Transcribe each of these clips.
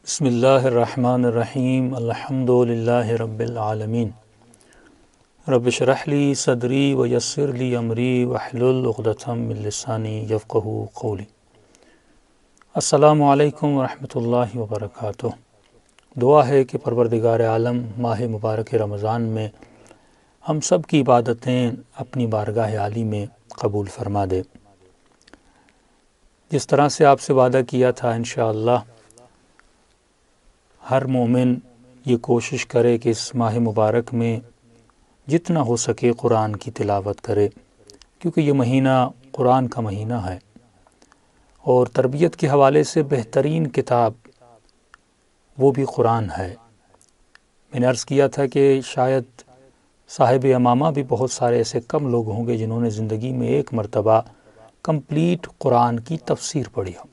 بسم اللہ الرحمن الرحیم الحمد للہ رب العالمین رب اشرح لی صدری ویسر لی امری واحلل عقدۃ من لسانی یفقہوا قولی۔ السلام علیکم ورحمۃ اللہ وبرکاتہ۔ دعا ہے کہ پروردگار عالم ماہ مبارک رمضان میں ہم سب کی عبادتیں اپنی بارگاہ عالی میں قبول فرما دے۔ جس طرح سے آپ سے وعدہ کیا تھا انشاءاللہ ہر مومن یہ کوشش کرے کہ اس ماہ مبارک میں جتنا ہو سکے قرآن کی تلاوت کرے، کیونکہ یہ مہینہ قرآن کا مہینہ ہے، اور تربیت کے حوالے سے بہترین کتاب وہ بھی قرآن ہے۔ میں نے عرض کیا تھا کہ شاید صاحب امامہ بھی بہت سارے ایسے کم لوگ ہوں گے جنہوں نے زندگی میں ایک مرتبہ کمپلیٹ قرآن کی تفسیر پڑھی ہو۔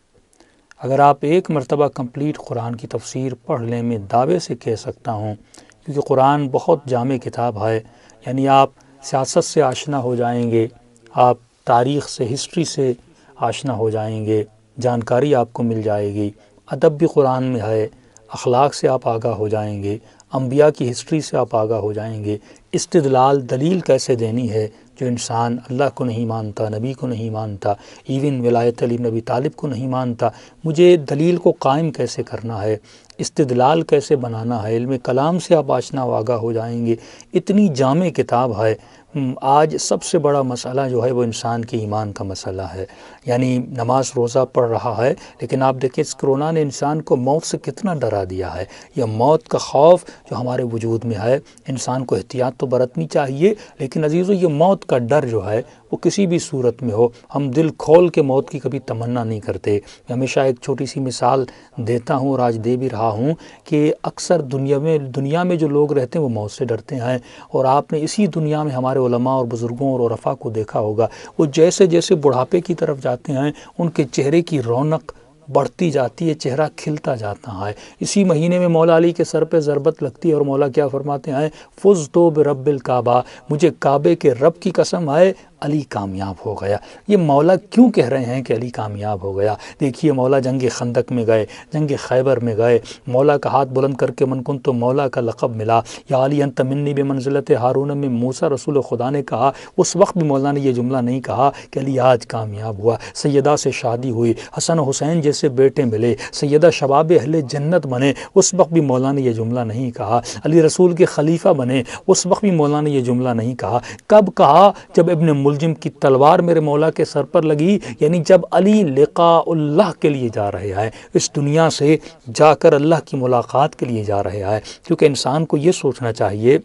اگر آپ ایک مرتبہ کمپلیٹ قرآن کی تفسیر پڑھ لیں، میں دعوے سے کہہ سکتا ہوں، کیونکہ قرآن بہت جامع کتاب ہے، یعنی آپ سیاست سے آشنا ہو جائیں گے، آپ تاریخ سے، ہسٹری سے آشنا ہو جائیں گے، جانکاری آپ کو مل جائے گی، ادب بھی قرآن میں ہے، اخلاق سے آپ آگاہ ہو جائیں گے، انبیاء کی ہسٹری سے آپ آگاہ ہو جائیں گے، استدلال دلیل کیسے دینی ہے، جو انسان اللہ کو نہیں مانتا، نبی کو نہیں مانتا، ایون ولایت علی بن ابی طالب کو نہیں مانتا، مجھے دلیل کو قائم کیسے کرنا ہے، استدلال کیسے بنانا ہے، علم کلام سے آپ آشنا و آگاہ ہو جائیں گے۔ اتنی جامع کتاب ہے۔ آج سب سے بڑا مسئلہ جو ہے وہ انسان کے ایمان کا مسئلہ ہے، یعنی نماز روزہ پڑھ رہا ہے، لیکن آپ دیکھیں اس کرونا نے انسان کو موت سے کتنا ڈرا دیا ہے۔ یہ موت کا خوف جو ہمارے وجود میں ہے، انسان کو احتیاط تو برتنی چاہیے، لیکن عزیزو یہ موت کا ڈر جو ہے وہ کسی بھی صورت میں ہو، ہم دل کھول کے موت کی کبھی تمنا نہیں کرتے۔ میں ہمیشہ ایک چھوٹی سی مثال دیتا ہوں اور آج دے بھی رہا ہوں کہ اکثر دنیا میں جو لوگ رہتے ہیں وہ موت سے ڈرتے ہیں، اور آپ نے اسی دنیا میں ہمارے علماء اور بزرگوں اور عرفاء کو دیکھا ہوگا، وہ جیسے جیسے بڑھاپے کی طرف جاتے ہیں ان کے چہرے کی رونق بڑھتی جاتی ہے، چہرہ کھلتا جاتا ہے۔ اسی مہینے میں مولا علی کے سر پہ ضربت لگتی ہے اور مولا کیا فرماتے ہیں، فزتو برب الکعبہ، مجھے کعبے کے رب کی قسم ہے علی کامیاب ہو گیا۔ یہ مولا کیوں کہہ رہے ہیں کہ علی کامیاب ہو گیا؟ دیکھیے مولا جنگ خندق میں گئے، جنگ خیبر میں گئے، مولا کا ہاتھ بلند کر کے من کن تو مولا کا لقب ملا، یا علی انت منی بمنزلت ہارون میں موسیٰ رسول خدا نے کہا۔ اس وقت بھی مولا نے یہ جملہ نہیں کہا کہ علی آج کامیاب ہوا، سیدہ سے شادی ہوئی، حسن حسین جیسے بیٹے ملے، سیدہ شباب اہل جنت بنے، اس وقت بھی مولا نے یہ جملہ نہیں کہا، علی رسول کے خلیفہ بنے، اس وقت بھی مولا نے یہ جملہ نہیں کہا۔ کب کہا؟ جب ابن ملجم کی تلوار میرے مولا کے سر پر لگی، یعنی جب علی لقاء اللہ کے لیے جا رہے ہیں، اس دنیا سے جا کر اللہ کی ملاقات کے لیے جا رہے ہیں۔ کیونکہ انسان کو یہ سوچنا چاہیے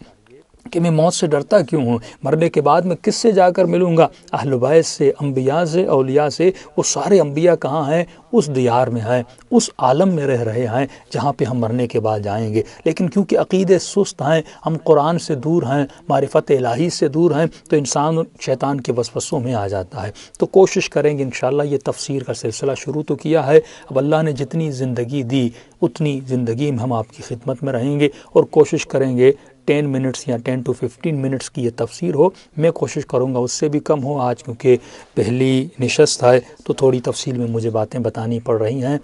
کہ میں موت سے ڈرتا کیوں ہوں؟ مرنے کے بعد میں کس سے جا کر ملوں گا؟ اہل بیت سے، انبیاء سے، اولیاء سے۔ وہ سارے انبیاء کہاں ہیں؟ اس دیار میں ہیں، اس عالم میں رہ رہے ہیں جہاں پہ ہم مرنے کے بعد جائیں گے۔ لیکن کیونکہ عقیدے سست ہیں، ہم قرآن سے دور ہیں، معرفت الہی سے دور ہیں، تو انسان شیطان کے وسوسوں میں آ جاتا ہے۔ تو کوشش کریں گے انشاءاللہ، یہ تفسیر کا سلسلہ شروع تو کیا ہے، اب اللہ نے جتنی زندگی دی اتنی زندگی میں ہم آپ کی خدمت میں رہیں گے، اور کوشش کریں گے 10 منٹس یا 10 to 15 منٹس کی یہ تفسیر ہو۔ میں کوشش کروں گا اس سے بھی کم ہو، آج کیونکہ پہلی نشست ہے تو تھوڑی تفصیل میں مجھے باتیں بتانی پڑ رہی ہیں۔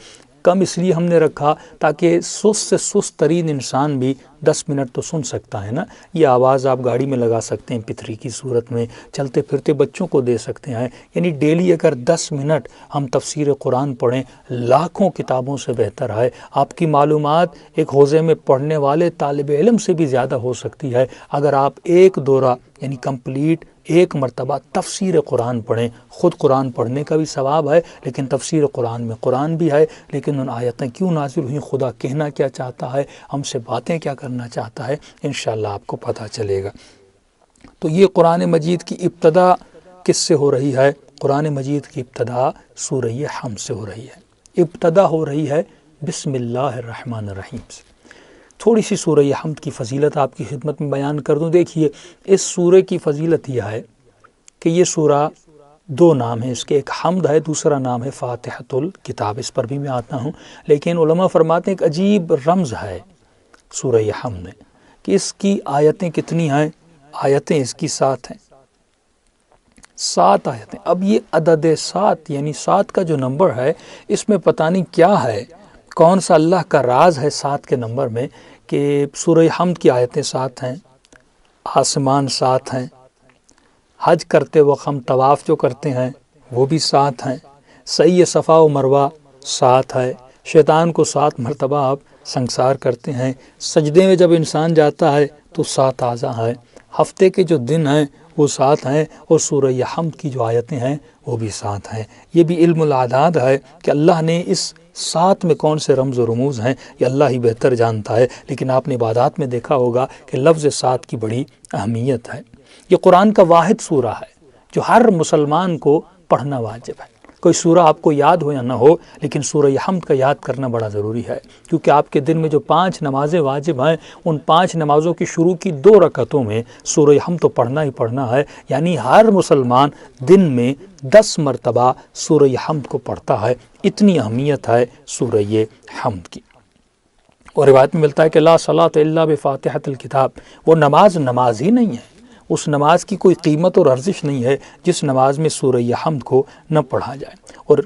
کم اس لیے ہم نے رکھا تاکہ سست سے سست ترین انسان بھی 10 منٹ تو سن سکتا ہے نا۔ یہ آواز آپ گاڑی میں لگا سکتے ہیں پتھری کی صورت میں، چلتے پھرتے بچوں کو دے سکتے ہیں، یعنی ڈیلی اگر 10 منٹ ہم تفسیر قرآن پڑھیں، لاکھوں کتابوں سے بہتر ہے۔ آپ کی معلومات ایک حوزے میں پڑھنے والے طالب علم سے بھی زیادہ ہو سکتی ہے اگر آپ ایک دورہ یعنی کمپلیٹ ایک مرتبہ تفسیر قرآن پڑھیں۔ خود قرآن پڑھنے کا بھی ثواب ہے، لیکن تفسیر قرآن میں قرآن بھی ہے، لیکن ان آیتیں کیوں نازل ہوئیں، خدا کہنا کیا چاہتا ہے، ہم سے باتیں کیا کرنا چاہتا ہے، انشاءاللہ آپ کو پتہ چلے گا۔ تو یہ قرآن مجید کی ابتدا کس سے ہو رہی ہے؟ قرآن مجید کی ابتدا سورہ حمد سے ہو رہی ہے۔ ابتدا ہو رہی ہے بسم اللہ الرحمن الرحیم سے۔ تھوڑی سی سورہ حمد کی فضیلت آپ کی خدمت میں بیان کر دوں۔ دیکھیے اس سورہ کی فضیلت یہ ہے کہ یہ سورہ دو نام ہیں اس کے، ایک حمد ہے، دوسرا نام ہے فاتحۃ الکتاب، اس پر بھی میں آتا ہوں، لیکن علماء فرماتے ہیں ایک عجیب رمز ہے سورہ حمد میں کہ اس کی آیتیں کتنی ہیں؟ آیتیں اس کی 7 ہیں، 7 آیتیں۔ اب یہ عدد 7 یعنی 7 کا جو نمبر ہے، اس میں پتہ نہیں کیا ہے، کون سا اللہ کا راز ہے 7 کے نمبر میں کہ سورہ حمد کی آیتیں 7 ہیں، آسمان 7 ہیں، حج کرتے وقت ہم طواف جو کرتے ہیں وہ بھی 7 ہیں، سعی صفا و مروہ 7 ہے، شیطان کو 7 مرتبہ آپ سنگسار کرتے ہیں، سجدے میں جب انسان جاتا ہے تو 7 اعضاء ہیں، ہفتے کے جو دن ہیں وہ 7 ہیں، اور سورہ حمد کی جو آیتیں ہیں وہ بھی 7 ہیں۔ یہ بھی علم الاعداد ہے کہ اللہ نے اس 7 میں کون سے رمز و رموز ہیں یہ اللہ ہی بہتر جانتا ہے، لیکن آپ نے عبادات میں دیکھا ہوگا کہ لفظ 7 کی بڑی اہمیت ہے۔ یہ قرآن کا واحد سورہ ہے جو ہر مسلمان کو پڑھنا واجب ہے۔ کوئی سورہ آپ کو یاد ہو یا نہ ہو، لیکن سورہ حمد کا یاد کرنا بڑا ضروری ہے، کیونکہ آپ کے دن میں جو 5 نمازیں واجب ہیں ان 5 نمازوں کی شروع کی 2 رکعتوں میں سورہ حمد تو پڑھنا ہی پڑھنا ہے، یعنی ہر مسلمان دن میں 10 مرتبہ سورہ حمد کو پڑھتا ہے، اتنی اہمیت ہے سورہ حمد کی۔ اور روایت میں ملتا ہے کہ لا صلاۃ الا بفاتحۃ الکتاب، وہ نماز ہی نہیں ہے، اس نماز کی کوئی قیمت اور ارزش نہیں ہے جس نماز میں سورہ حمد کو نہ پڑھا جائے۔ اور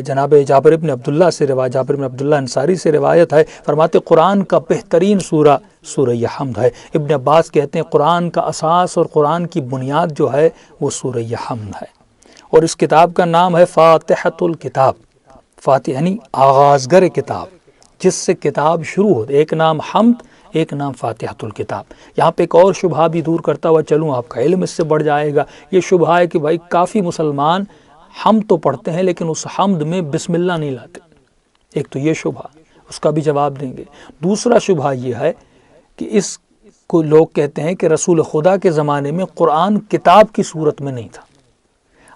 جناب جابر بن عبداللہ انصاری سے روایت ہے، فرماتے قرآن کا بہترین سورہ سورہ حمد ہے۔ ابن عباس کہتے ہیں قرآن کا اساس اور قرآن کی بنیاد جو ہے وہ سورہ حمد ہے، اور اس کتاب کا نام ہے فاتحۃ الکتاب، فاتح یعنی آغازگر کتاب، جس سے کتاب شروع ہو۔ ایک نام حمد، ایک نام فاتحۃ الکتاب۔ یہاں پہ ایک اور شبہ بھی دور کرتا ہوا چلوں، آپ کا علم اس سے بڑھ جائے گا۔ یہ شبہ ہے کہ بھائی کافی مسلمان حمد تو پڑھتے ہیں لیکن اس حمد میں بسم اللہ نہیں لاتے، ایک تو یہ شبہ، اس کا بھی جواب دیں گے۔ دوسرا شبہ یہ ہے کہ اس کو لوگ کہتے ہیں کہ رسول خدا کے زمانے میں قرآن کتاب کی صورت میں نہیں تھا،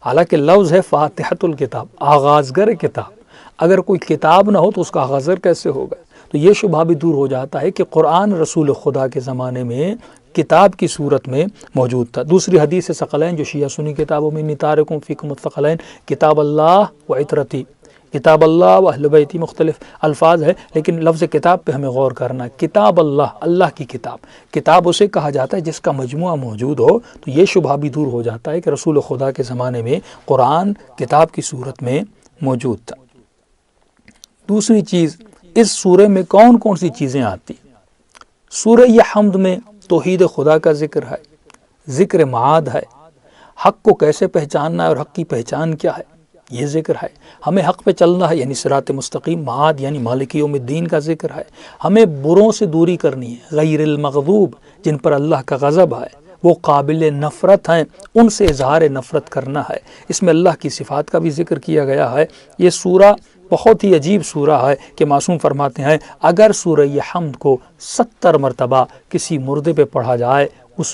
حالانکہ لفظ ہے فاتحۃ الکتاب، آغازگر کتاب، اگر کوئی کتاب نہ ہو تو اس کا آغازگر کیسے ہوگا؟ تو یہ شبہ بھی دور ہو جاتا ہے کہ قرآن رسول خدا کے زمانے میں کتاب کی صورت میں موجود تھا۔ دوسری حدیث ثقلین جو شیعہ سنی کتابوں میں تارکم فیکم الثقلین، کتاب اللہ و عطرتی، کتاب اللہ و اہل بیتی، مختلف الفاظ ہے لیکن لفظ کتاب پہ ہمیں غور کرنا ہے۔ کتاب اللہ، اللہ کی کتاب، کتاب اسے کہا جاتا ہے جس کا مجموعہ موجود ہو۔ تو یہ شبہ بھی دور ہو جاتا ہے کہ رسول خدا کے زمانے میں قرآن کتاب کی صورت میں موجود تھا۔ دوسری چیز، اس سورے میں کون کون سی چیزیں آتی؟ سورہ حمد میں توحید خدا کا ذکر ہے، ذکر معاد ہے، حق کو کیسے پہچاننا ہے اور حق کی پہچان کیا ہے یہ ذکر ہے، ہمیں حق پہ چلنا ہے یعنی صراط مستقیم، معاد یعنی مالک یوم الدین کا ذکر ہے، ہمیں بروں سے دوری کرنی ہے، غیر المغضوب جن پر اللہ کا غضب ہے، وہ قابل نفرت ہیں، ان سے اظہار نفرت کرنا ہے۔ اس میں اللہ کی صفات کا بھی ذکر کیا گیا ہے۔ یہ سورہ بہت ہی عجیب سورہ ہے کہ معصوم فرماتے ہیں اگر سورہ حمد کو 70 مرتبہ کسی مردے پہ پڑھا جائے وہ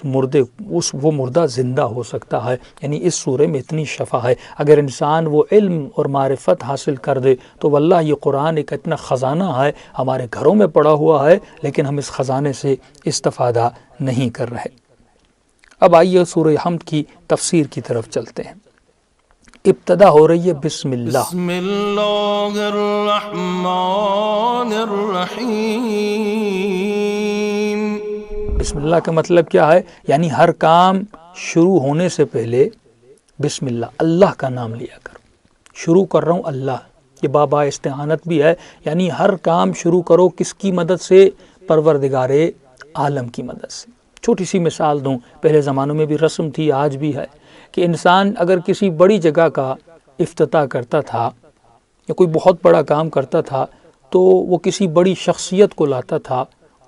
مردہ زندہ ہو سکتا ہے، یعنی اس سورے میں اتنی شفا ہے۔ اگر انسان وہ علم اور معرفت حاصل کر دے تو واللہ یہ قرآن ایک اتنا خزانہ ہے، ہمارے گھروں میں پڑا ہوا ہے لیکن ہم اس خزانے سے استفادہ نہیں کر رہے۔ اب آئیے سورہ حمد کی تفسیر کی طرف چلتے ہیں۔ ابتدا ہو رہی ہے بسم اللہ، بسم اللہ الرحمن الرحیم۔ بسم اللہ کا مطلب کیا ہے؟ یعنی ہر کام شروع ہونے سے پہلے بسم اللہ، اللہ کا نام لیا کرو، شروع کر رہا ہوں اللہ، یہ بابا استعانت بھی ہے، یعنی ہر کام شروع کرو کس کی مدد سے؟ پروردگار عالم کی مدد سے۔ چھوٹی سی مثال دوں، پہلے زمانوں میں بھی رسم تھی، آج بھی ہے، کہ انسان اگر کسی بڑی جگہ کا افتتاح کرتا تھا یا کوئی بہت بڑا کام کرتا تھا تو وہ کسی بڑی شخصیت کو لاتا تھا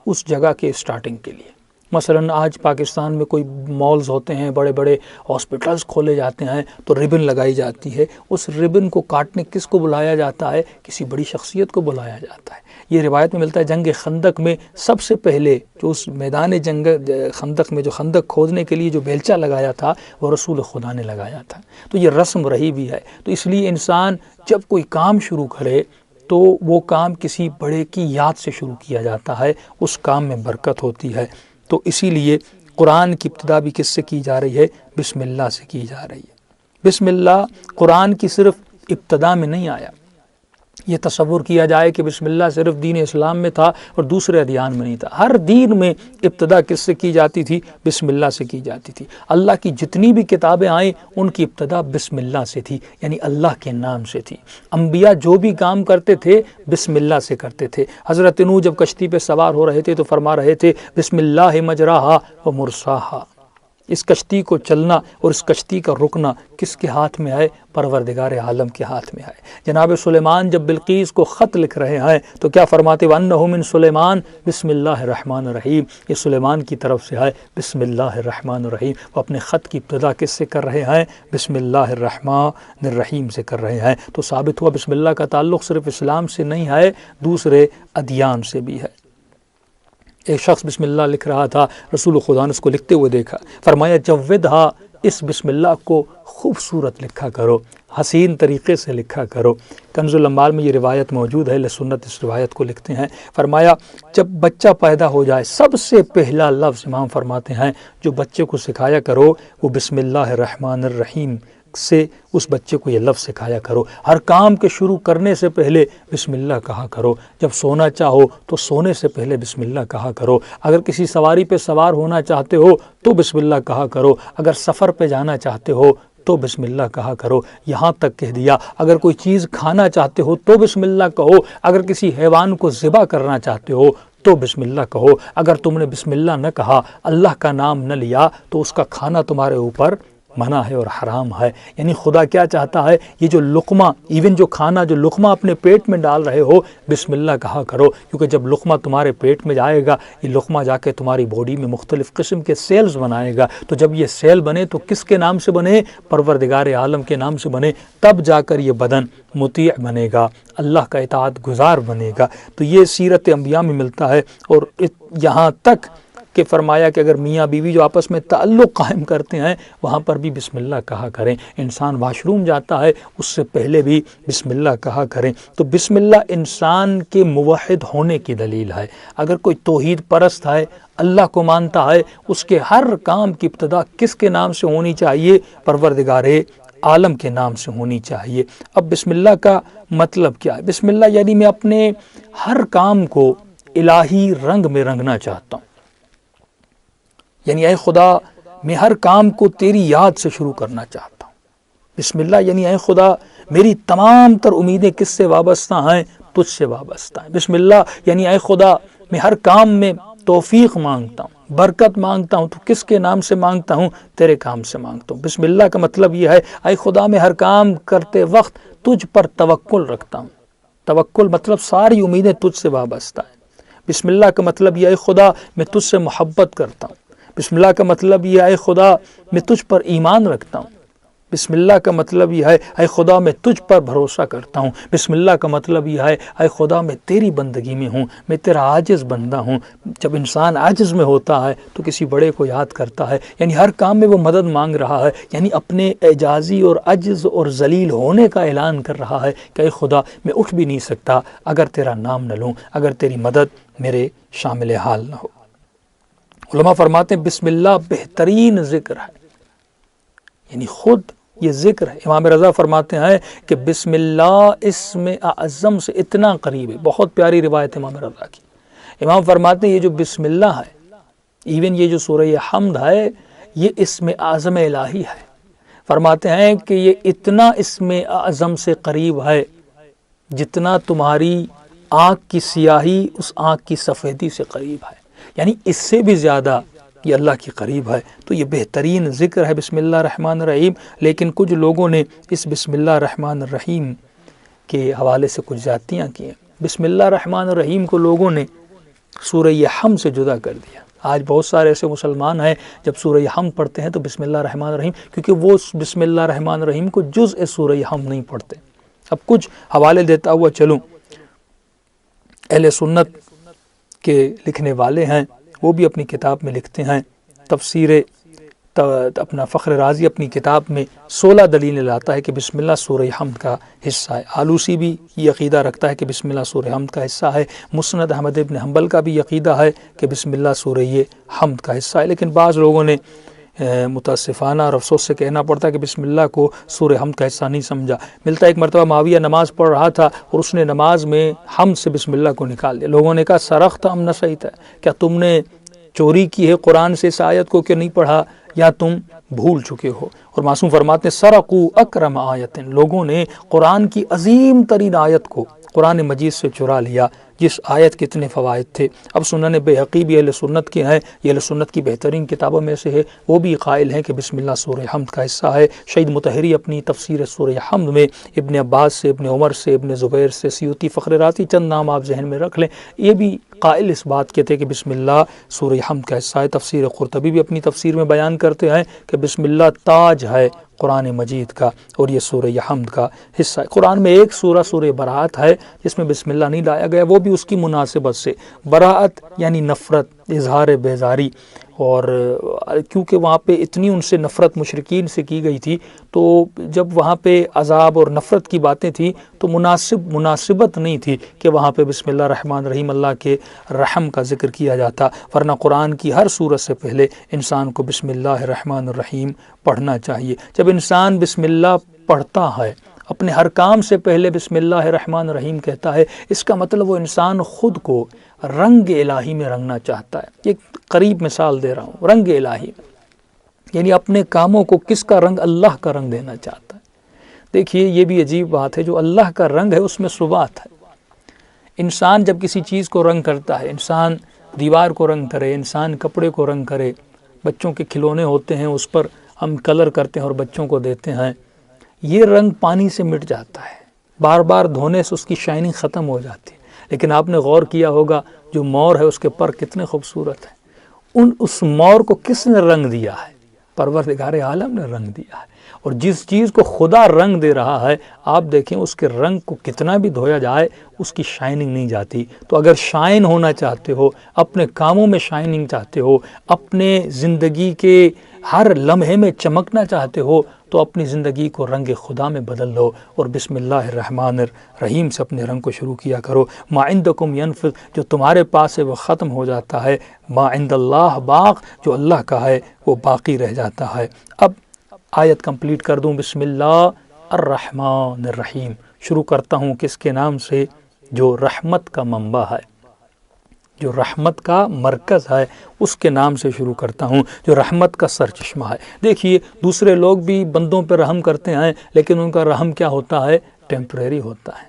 اس جگہ کے اسٹارٹنگ کے لیے۔ مثلا آج پاکستان میں کوئی مالز ہوتے ہیں، بڑے بڑے ہاسپٹلز کھولے جاتے ہیں تو ربن لگائی جاتی ہے، اس ربن کو کاٹنے کس کو بلایا جاتا ہے؟ کسی بڑی شخصیت کو بلایا جاتا ہے۔ یہ روایت میں ملتا ہے جنگ خندق میں سب سے پہلے جو اس میدان جنگ خندق میں جو خندق کھودنے کے لیے جو بیلچہ لگایا تھا وہ رسول خدا نے لگایا تھا۔ تو یہ رسم رہی بھی ہے۔ تو اس لیے انسان جب کوئی کام شروع کرے تو وہ کام کسی بڑے کی یاد سے شروع کیا جاتا ہے، اس کام میں برکت ہوتی ہے۔ تو اسی لیے قرآن کی ابتدا بھی کس سے کی جا رہی ہے؟ بسم اللہ سے کی جا رہی ہے۔ بسم اللہ قرآن کی صرف ابتدا میں نہیں آیا، یہ تصور کیا جائے کہ بسم اللہ صرف دین اسلام میں تھا اور دوسرے ادیان میں نہیں تھا۔ ہر دین میں ابتدا کس سے کی جاتی تھی؟ بسم اللہ سے کی جاتی تھی۔ اللہ کی جتنی بھی کتابیں آئیں ان کی ابتدا بسم اللہ سے تھی، یعنی اللہ کے نام سے تھی۔ انبیاء جو بھی کام کرتے تھے بسم اللہ سے کرتے تھے۔ حضرت نوح جب کشتی پہ سوار ہو رہے تھے تو فرما رہے تھے بسم اللہ مجراہا و مرساہا۔ اس کشتی کو چلنا اور اس کشتی کا رکنا کس کے ہاتھ میں ہے؟ پروردگار عالم کے ہاتھ میں ہے۔ جناب سلیمان جب بلقیس کو خط لکھ رہے ہیں تو کیا فرماتے؟ وَأَنَّهُ مِن سلیمان بسم اللہ الرحمن الرحیم، یہ سلیمان کی طرف سے ہے بسم اللہ الرحمن الرحیم۔ وہ اپنے خط کی ابتدا کس سے کر رہے ہیں؟ بسم اللہ الرحمن الرحیم سے کر رہے ہیں۔ تو ثابت ہوا بسم اللہ کا تعلق صرف اسلام سے نہیں ہے، دوسرے ادیان سے بھی ہے۔ ایک شخص بسم اللہ لکھ رہا تھا، رسول خدا نے اس کو لکھتے ہوئے دیکھا، فرمایا جودھا، اس بسم اللہ کو خوبصورت لکھا کرو، حسین طریقے سے لکھا کرو۔ کنز الاموال میں یہ روایت موجود ہے، سنت اس روایت کو لکھتے ہیں، فرمایا جب بچہ پیدا ہو جائے سب سے پہلا لفظ امام فرماتے ہیں جو بچے کو سکھایا کرو وہ بسم اللہ الرحمن الرحیم سے اس بچے کو یہ لفظ سکھایا کرو۔ ہر کام کے شروع کرنے سے پہلے بسم اللہ کہا کرو۔ جب سونا چاہو تو سونے سے پہلے بسم اللہ کہا کرو۔ اگر کسی سواری پہ سوار ہونا چاہتے ہو تو بسم اللہ کہا کرو۔ اگر سفر پہ جانا چاہتے ہو تو بسم اللہ کہا کرو۔ یہاں تک کہہ دیا اگر کوئی چیز کھانا چاہتے ہو تو بسم اللہ کہو۔ اگر کسی حیوان کو ذبح کرنا چاہتے ہو تو بسم اللہ کہو۔ اگر تم نے بسم اللہ نہ کہا، اللہ کا نام نہ لیا، تو اس کا کھانا تمہارے اوپر منع ہے اور حرام ہے۔ یعنی خدا کیا چاہتا ہے؟ یہ جو لقمہ، ایون جو کھانا، جو لقمہ اپنے پیٹ میں ڈال رہے ہو بسم اللہ کہا کرو، کیونکہ جب لقمہ تمہارے پیٹ میں جائے گا یہ لقمہ جا کے تمہاری باڈی میں مختلف قسم کے سیلز بنائے گا، تو جب یہ سیل بنے تو کس کے نام سے بنے؟ پروردگار عالم کے نام سے بنے، تب جا کر یہ بدن مطیع بنے گا، اللہ کا اطاعت گزار بنے گا۔ تو یہ سیرت انبیاء میں ملتا ہے، اور یہاں تک کہ فرمایا کہ اگر میاں بیوی جو آپس میں تعلق قائم کرتے ہیں وہاں پر بھی بسم اللہ کہا کریں۔ انسان واش روم جاتا ہے اس سے پہلے بھی بسم اللہ کہا کریں۔ تو بسم اللہ انسان کے موحد ہونے کی دلیل ہے۔ اگر کوئی توحید پرست ہے، اللہ کو مانتا ہے، اس کے ہر کام کی ابتدا کس کے نام سے ہونی چاہیے؟ پروردگار عالم کے نام سے ہونی چاہیے۔ اب بسم اللہ کا مطلب کیا ہے؟ بسم اللہ یعنی میں اپنے ہر کام کو الہی رنگ میں رنگنا چاہتا ہوں، یعنی اے خدا میں ہر کام کو تیری یاد سے شروع کرنا چاہتا ہوں۔ بسم اللہ یعنی اے خدا میری تمام تر امیدیں کس سے وابستہ ہیں؟ تجھ سے وابستہ ہیں۔ بسم اللہ یعنی اے خدا میں ہر کام میں توفیق مانگتا ہوں، برکت مانگتا ہوں، تو کس کے نام سے مانگتا ہوں؟ تیرے کام سے مانگتا ہوں۔ بسم اللہ کا مطلب یہ ہے اے خدا میں ہر کام کرتے وقت تجھ پر توکل رکھتا ہوں۔ توکل مطلب ساری امیدیں تجھ سے وابستہ ہیں۔ بسم اللہ کا مطلب یہ اے خدا میں تجھ سے محبت کرتا ہوں۔ بسم اللہ کا مطلب یہ ہے اے خدا میں تجھ پر ایمان رکھتا ہوں۔ بسم اللہ کا مطلب یہ ہے اے خدا میں تجھ پر بھروسہ کرتا ہوں۔ بسم اللہ کا مطلب یہ ہے اے خدا میں تیری بندگی میں ہوں، میں تیرا عاجز بندہ ہوں۔ جب انسان عاجز میں ہوتا ہے تو کسی بڑے کو یاد کرتا ہے، یعنی ہر کام میں وہ مدد مانگ رہا ہے، یعنی اپنے اعجازی اور عجز اور ذلیل ہونے کا اعلان کر رہا ہے کہ اے خدا میں اٹھ بھی نہیں سکتا اگر تیرا نام نہ لوں، اگر تیری مدد میرے شامل حال نہ ہو۔ علماء فرماتے ہیں بسم اللہ بہترین ذکر ہے، یعنی خود یہ ذکر ہے۔ امام رضا فرماتے ہیں کہ بسم اللہ اسم اعظم سے اتنا قریب ہے۔ بہت پیاری روایت امام رضا کی۔ امام فرماتے ہیں یہ جو بسم اللہ ہے، ایون یہ جو سورہ حمد ہے، یہ اسم اعظم الہی ہے۔ فرماتے ہیں کہ یہ اتنا اسم اعظم سے قریب ہے جتنا تمہاری آنکھ کی سیاہی اس آنکھ کی سفیدی سے قریب ہے، یعنی اس سے بھی زیادہ یہ اللہ کی قریب ہے۔ تو یہ بہترین ذکر ہے بسم اللہ الرحمن الرحیم۔ لیکن کچھ لوگوں نے اس بسم اللہ الرحمن الرحیم کے حوالے سے کچھ زیادتیاں کی ہیں۔ بسم اللہ الرحمن الرحیم کو لوگوں نے سورہ حمد سے جدا کر دیا۔ آج بہت سارے ایسے مسلمان ہیں جب سورہ حمد پڑھتے ہیں تو بسم اللہ الرحمن الرحیم، کیونکہ وہ بسم اللہ الرحمن الرحیم کو جزء سورہ حمد نہیں پڑھتے۔ اب کچھ حوالے دیتا ہوا چلوں، اہل سنت کے لکھنے والے ہیں، وہ بھی اپنی کتاب میں لکھتے ہیں، تفسیر اپنا فخر رازی اپنی کتاب میں 16 دلیلیں لاتا ہے کہ بسم اللہ سورہ حمد کا حصہ ہے۔ آلوسی بھی یہ عقیدہ رکھتا ہے کہ بسم اللہ سورہ حمد کا حصہ ہے۔ مسند احمد بن حنبل کا بھی عقیدہ ہے کہ بسم اللہ سورہ حمد کا حصہ ہے۔ لیکن بعض لوگوں نے متاسفانہ اور افسوس سے کہنا پڑتا ہے کہ بسم اللہ کو سورہ حمد کا حصہ نہیں سمجھا۔ ملتا ہے ایک مرتبہ معاویہ نماز پڑھ رہا تھا اور اس نے نماز میں حمد سے بسم اللہ کو نکال دیا۔ لوگوں نے کہا سرخت ام نسیت، کیا تم نے چوری کی ہے قرآن سے اس آیت کو کہ نہیں پڑھا، یا تم بھول چکے ہو؟ اور معصوم فرماتے ہیں سرقوا اکرم آیت، لوگوں نے قرآن کی عظیم ترین آیت کو قرآن مجید سے چرا لیا جس آیت کے اتنے فوائد تھے۔ اب سنن بیہقی بھی اہل سنت کے ہیں، یہ اہل سنت کی بہترین کتابوں میں سے ہے، وہ بھی قائل ہیں کہ بسم اللہ سورہ حمد کا حصہ ہے۔ شہید مطہری اپنی تفسیر سورہ حمد میں ابن عباس سے، ابن عمر سے، ابن زبیر سے، سیوطی، فخر رازی، چند نام آپ ذہن میں رکھ لیں، یہ بھی قائل اس بات کے تھے کہ بسم اللہ سورہ حمد کا حصہ ہے۔ تفسیر قرطبی بھی اپنی تفسیر میں بیان کرتے ہیں کہ بسم اللہ تاج ہے قرآن مجید کا اور یہ سورہ حمد کا حصہ ہے۔ قرآن میں ایک سورہ سورہ براءت ہے جس میں بسم اللہ نہیں لایا گیا، وہ بھی اس کی مناسبت سے۔ براءت یعنی نفرت، اظہار بیزاری، اور کیونکہ وہاں پہ اتنی ان سے نفرت مشرکین سے کی گئی تھی، تو جب وہاں پہ عذاب اور نفرت کی باتیں تھیں تو مناسبت نہیں تھی کہ وہاں پہ بسم اللہ الرحمن الرحیم اللہ کے رحم کا ذکر کیا جاتا، ورنہ قرآن کی ہر سورت سے پہلے انسان کو بسم اللہ الرحمن الرحیم پڑھنا چاہیے۔ جب انسان بسم اللہ پڑھتا ہے، اپنے ہر کام سے پہلے بسم اللہ الرحمن الرحیم کہتا ہے، اس کا مطلب وہ انسان خود کو رنگ الہی میں رنگنا چاہتا ہے۔ ایک قریب مثال دے رہا ہوں، رنگ الہی یعنی اپنے کاموں کو کس کا رنگ؟ اللہ کا رنگ دینا چاہتا ہے۔ دیکھیے یہ بھی عجیب بات ہے، جو اللہ کا رنگ ہے اس میں ثبات ہے۔ انسان جب کسی چیز کو رنگ کرتا ہے، انسان دیوار کو رنگ کرے، انسان کپڑے کو رنگ کرے، بچوں کے کھلونے ہوتے ہیں اس پر ہم کلر کرتے ہیں اور بچوں کو دیتے ہیں، یہ رنگ پانی سے مٹ جاتا ہے، بار بار دھونے سے اس کی شائننگ ختم ہو جاتی ہے۔ لیکن آپ نے غور کیا ہوگا جو مور ہے اس کے پر کتنے خوبصورت ہیں، اس مور کو کس نے رنگ دیا ہے؟ پروردگار عالم نے رنگ دیا ہے۔ اور جس چیز کو خدا رنگ دے رہا ہے، آپ دیکھیں اس کے رنگ کو کتنا بھی دھویا جائے اس کی شائننگ نہیں جاتی۔ تو اگر شائن ہونا چاہتے ہو، اپنے کاموں میں شائننگ چاہتے ہو، اپنے زندگی کے ہر لمحے میں چمکنا چاہتے ہو، تو اپنی زندگی کو رنگ خدا میں بدل لو اور بسم اللہ الرحمن الرحیم سے اپنے رنگ کو شروع کیا کرو۔ ما عندکم ینفد، جو تمہارے پاس ہے وہ ختم ہو جاتا ہے، ما عند اللہ باق، جو اللہ کا ہے وہ باقی رہ جاتا ہے۔ اب آیت کمپلیٹ کر دوں، بسم اللہ الرحمن الرحیم، شروع کرتا ہوں کس کے نام سے؟ جو رحمت کا منبع ہے، جو رحمت کا مرکز ہے، اس کے نام سے شروع کرتا ہوں، جو رحمت کا سرچشمہ ہے۔ دیکھیے دوسرے لوگ بھی بندوں پہ رحم کرتے ہیں، لیکن ان کا رحم کیا ہوتا ہے؟ ٹیمپریری ہوتا ہے۔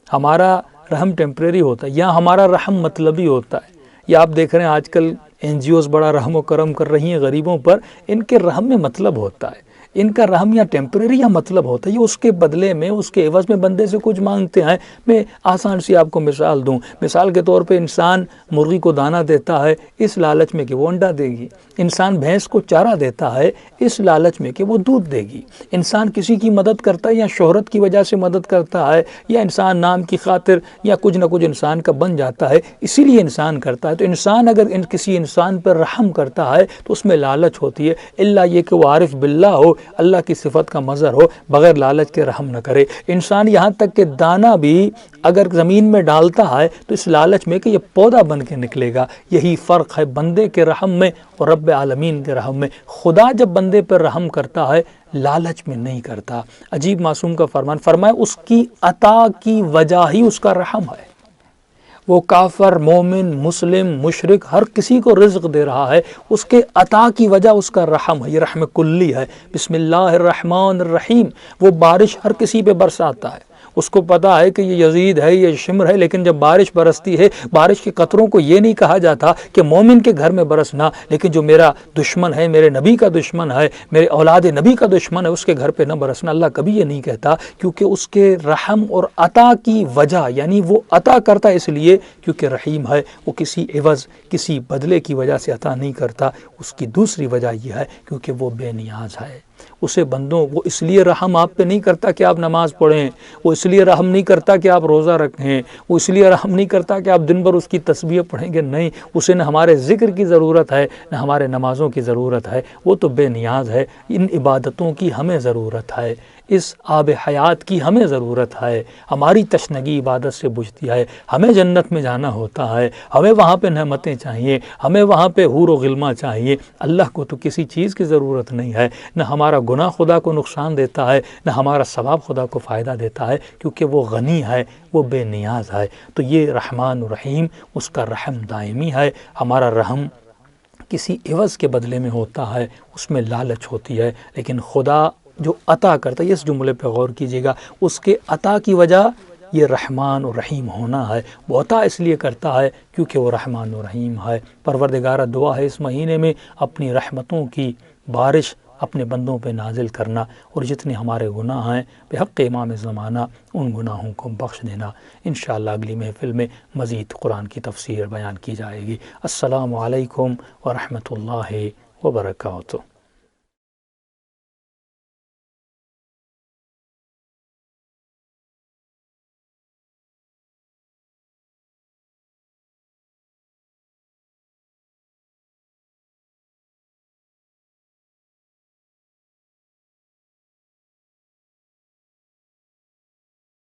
ہمارا رحم ٹیمپریری ہوتا ہے، یا ہمارا رحم مطلبی ہوتا ہے۔ یا آپ دیکھ رہے ہیں آج کل NGOs بڑا رحم و کرم کر رہی ہیں غریبوں پر، ان کے رحم میں مطلب ہوتا ہے، ان کا رحم یا ٹیمپریری یا مطلب ہوتا ہے، یہ اس کے بدلے میں، اس کے عوض میں بندے سے کچھ مانگتے ہیں۔ میں آسان سی آپ کو مثال دوں، مثال کے طور پہ انسان مرغی کو دانہ دیتا ہے اس لالچ میں کہ وہ انڈا دے گی، انسان بھینس کو چارہ دیتا ہے اس لالچ میں کہ وہ دودھ دے گی، انسان کسی کی مدد کرتا ہے یا شہرت کی وجہ سے مدد کرتا ہے، یا انسان نام کی خاطر یا کچھ نہ کچھ انسان کا بن جاتا ہے، اسی لیے انسان کرتا ہے۔ تو انسان اگر کسی انسان پر رحم کرتا ہے تو اس میں لالچ ہوتی ہے، الا یہ کہ وہ عارف باللہ ہو، اللہ کی صفت کا مظہر ہو، بغیر لالچ کے رحم نہ کرے۔ انسان یہاں تک کہ دانہ بھی اگر زمین میں ڈالتا ہے تو اس لالچ میں کہ یہ پودا بن کے نکلے گا۔ یہی فرق ہے بندے کے رحم میں اور رب عالمین کے رحم میں۔ خدا جب بندے پر رحم کرتا ہے لالچ میں نہیں کرتا۔ عجیب معصوم کا فرمان، فرمایا اس کی عطا کی وجہ ہی اس کا رحم ہے۔ وہ کافر، مومن، مسلم، مشرک، ہر کسی کو رزق دے رہا ہے، اس کے عطا کی وجہ اس کا رحم ہے، یہ رحم کلی ہے۔ بسم اللہ الرحمن الرحیم، وہ بارش ہر کسی پہ برساتا ہے، اس کو پتا ہے کہ یہ یزید ہے، یہ شمر ہے، لیکن جب بارش برستی ہے، بارش کے قطروں کو یہ نہیں کہا جاتا کہ مومن کے گھر میں برسنا، لیکن جو میرا دشمن ہے، میرے نبی کا دشمن ہے، میرے اولاد نبی کا دشمن ہے، اس کے گھر پہ نہ برسنا۔ اللہ کبھی یہ نہیں کہتا، کیونکہ اس کے رحم اور عطا کی وجہ، یعنی وہ عطا کرتا اس لیے کیونکہ رحیم ہے، وہ کسی عوض، کسی بدلے کی وجہ سے عطا نہیں کرتا۔ اس کی دوسری وجہ یہ ہے کیونکہ وہ بے نیاز ہے، اسے بندوں وہ اس لیے رحم آپ پہ نہیں کرتا کہ آپ نماز پڑھیں، وہ اس لیے رحم نہیں کرتا کہ آپ روزہ رکھیں، وہ اس لیے رحم نہیں کرتا کہ آپ دن بھر اس کی تسبیح پڑھیں گے، نہیں، اسے نہ ہمارے ذکر کی ضرورت ہے نہ ہمارے نمازوں کی ضرورت ہے، وہ تو بے نیاز ہے۔ ان عبادتوں کی ہمیں ضرورت ہے، اس آب حیات کی ہمیں ضرورت ہے، ہماری تشنگی عبادت سے بجھتی ہے، ہمیں جنت میں جانا ہوتا ہے، ہمیں وہاں پہ نعمتیں چاہیے، ہمیں وہاں پہ حور و غلما چاہیے۔ اللہ کو تو کسی چیز کی ضرورت نہیں ہے، نہ ہمارا گناہ خدا کو نقصان دیتا ہے نہ ہمارا ثواب خدا کو فائدہ دیتا ہے، کیونکہ وہ غنی ہے، وہ بے نیاز ہے۔ تو یہ رحمان الرحیم، اس کا رحم دائمی ہے۔ ہمارا رحم کسی عوض کے بدلے میں ہوتا ہے، اس میں لالچ ہوتی ہے، لیکن خدا جو عطا کرتا ہے، اس جملے پہ غور کیجیے گا، اس کے عطا کی وجہ یہ رحمان و رحیم ہونا ہے۔ وہ عطا اس لیے کرتا ہے کیونکہ وہ رحمان و رحیم ہے۔ پروردگارہ دعا ہے اس مہینے میں اپنی رحمتوں کی بارش اپنے بندوں پہ نازل کرنا، اور جتنے ہمارے گناہ ہیں بحق امام زمانہ ان گناہوں کو بخش دینا۔ انشاءاللہ اگلی محفل میں مزید قرآن کی تفسیر بیان کی جائے گی۔ السلام علیکم ورحمۃ اللہ وبرکاتہ۔